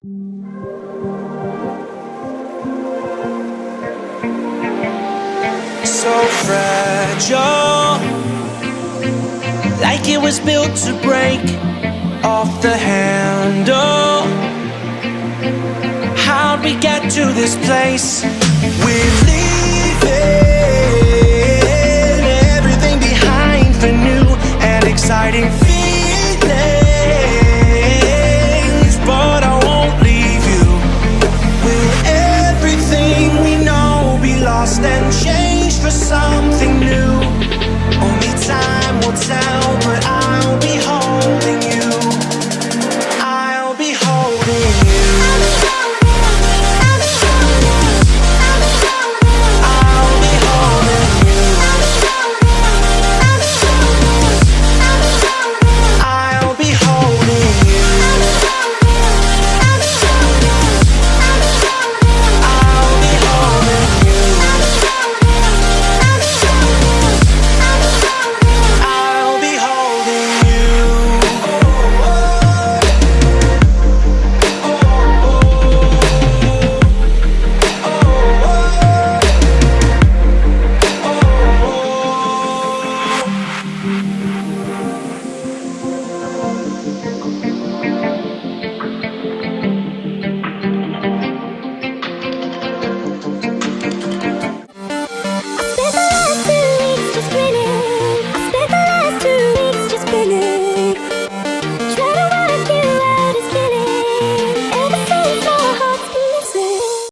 So fragile, like it was built to break off the handle. How'd we get to this place? We're leaving everything behind for new and exciting